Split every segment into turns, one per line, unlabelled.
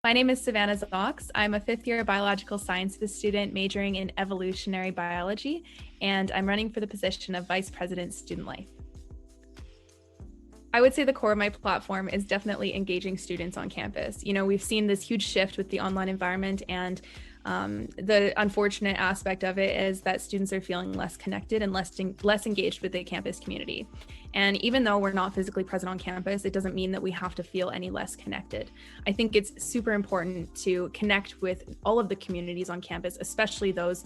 My name is Savannah Szocs. I'm a fifth-year biological sciences student majoring in evolutionary biology, and I'm running for the position of Vice President Student Life. I would say the core of my platform is definitely engaging students on campus. We've seen this huge shift with the online environment, and the unfortunate aspect of it is that students are feeling less connected and less engaged with the campus community. And even though we're not physically present on campus, it doesn't mean that we have to feel any less connected. I think it's super important to connect with all of the communities on campus, especially those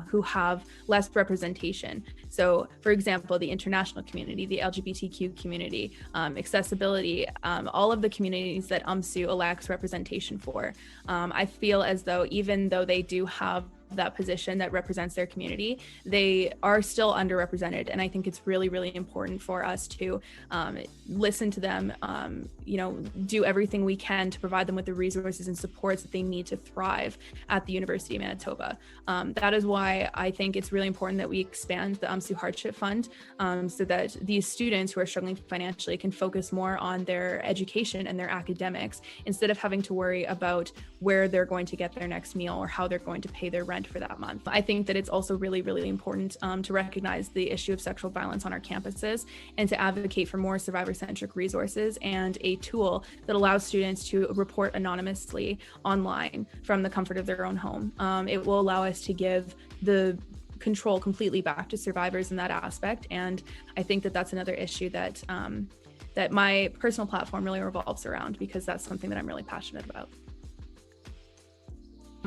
who have less representation. So, for example, the international community, the LGBTQ community, accessibility, all of the communities that UMSU elects representation for. I feel as though even though they do have that position that represents their community, they are still underrepresented. And I think it's really, really important for us to listen to them, do everything we can to provide them with the resources and supports that they need to thrive at the University of Manitoba. That is why I think it's really important that we expand the UMSU Hardship Fund so that these students who are struggling financially can focus more on their education and their academics instead of having to worry about where they're going to get their next meal or how they're going to pay their rent for that month. I think that it's also really, really important to recognize the issue of sexual violence on our campuses and to advocate for more survivor-centric resources and a tool that allows students to report anonymously online from the comfort of their own home. It will allow us to give the control completely back to survivors in that aspect. And I think that that's another issue that that my personal platform really revolves around, because that's something that I'm really passionate about.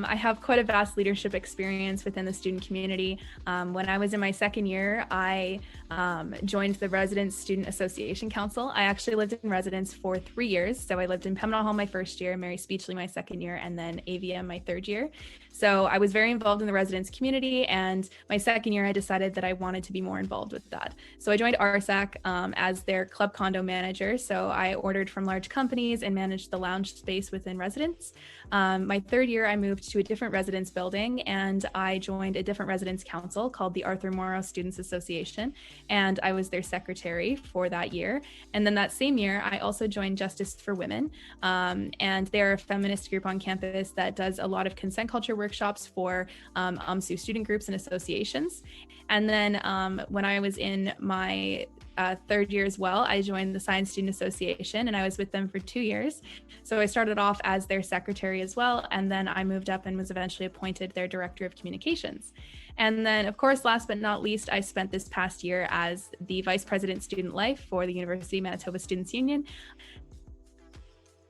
I have quite a vast leadership experience within the student community. When I was in my second year, I joined the Residence Student Association Council. I actually lived in residence for 3 years. So I lived in Pembina Hall my first year, Mary Speechley my second year, and then AVM my third year. So I was very involved in the residence community, and my second year I decided that I wanted to be more involved with that. So I joined RSAC as their club condo manager. So I ordered from large companies and managed the lounge space within residence. My third year I moved to a different residence building, and I joined a different residence council called the Arthur Morrow Students Association, and I was their secretary for that year. And then that same year I also joined Justice for Women, and they're a feminist group on campus that does a lot of consent culture workshops for UMSU student groups and associations. And then when I was in my third year as well, I joined the Science Student Association, and I was with them for 2 years. So I started off as their secretary as well, and then I moved up and was eventually appointed their director of communications. And then, of course, last but not least, I spent this past year as the vice president student life for the University of Manitoba Students Union.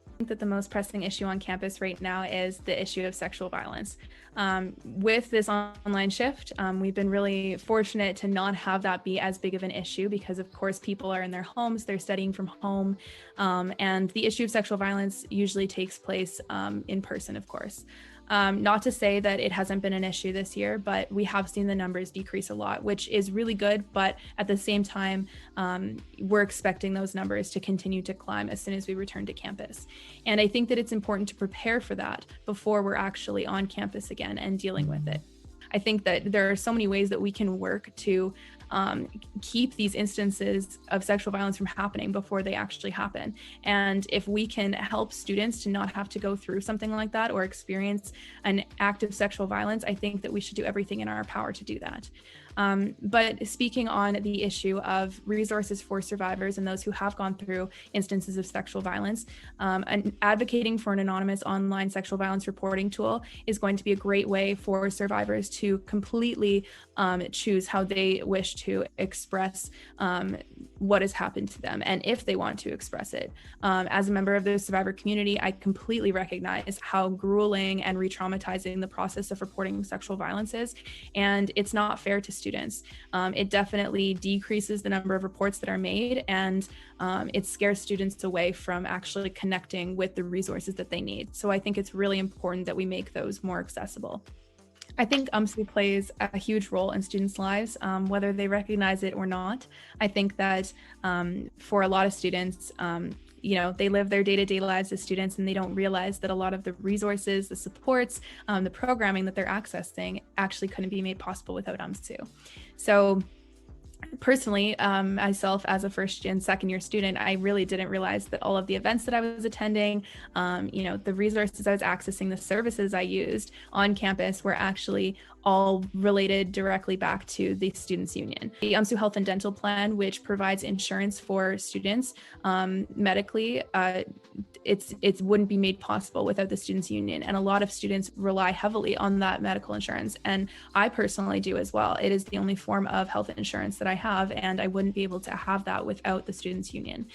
I think that the most pressing issue on campus right now is the issue of sexual violence. With this online shift, we've been really fortunate to not have that be as big of an issue because, of course, people are in their homes, they're studying from home, and the issue of sexual violence usually takes place in person, of course. Not to say that it hasn't been an issue this year, but we have seen the numbers decrease a lot, which is really good. But at the same time, we're expecting those numbers to continue to climb as soon as we return to campus. And I think that it's important to prepare for that before we're actually on campus again and dealing with it. I think that there are so many ways that we can work to keep these instances of sexual violence from happening before they actually happen. And if we can help students to not have to go through something like that or experience an act of sexual violence, I think that we should do everything in our power to do that. But speaking on the issue of resources for survivors and those who have gone through instances of sexual violence, and advocating for an anonymous online sexual violence reporting tool is going to be a great way for survivors to completely choose how they wish to express what has happened to them and if they want to express it. As a member of the survivor community, I completely recognize how grueling and re-traumatizing the process of reporting sexual violence is, and it's not fair to students. It definitely decreases the number of reports that are made, and it scares students away from actually connecting with the resources that they need. So I think it's really important that we make those more accessible. I think UMSU plays a huge role in students' lives, whether they recognize it or not. I think that for a lot of students, they live their day-to-day lives as students, and they don't realize that a lot of the resources, the supports, the programming that they're accessing actually couldn't be made possible without UMSU. So Personally, myself as a first and second year student, I really didn't realize that all of the events that I was attending, the resources I was accessing, the services I used on campus were actually all related directly back to the Students' Union. The UMSU Health and Dental Plan, which provides insurance for students medically, it wouldn't be made possible without the Students' Union. And a lot of students rely heavily on that medical insurance. And I personally do as well. It is the only form of health insurance that I have, and I wouldn't be able to have that without the Students' Union.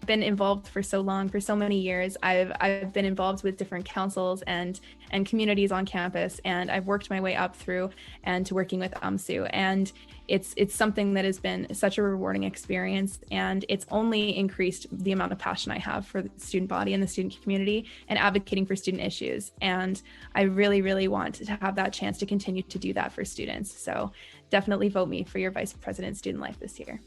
Been involved for so long, for so many years. I've been involved with different councils and communities on campus, and I've worked my way up through and to working with UMSU. And it's something that has been such a rewarding experience, and it's only increased the amount of passion I have for the student body and the student community and advocating for student issues. And I really, really want to have that chance to continue to do that for students. So definitely vote me for your Vice President Student Life this year.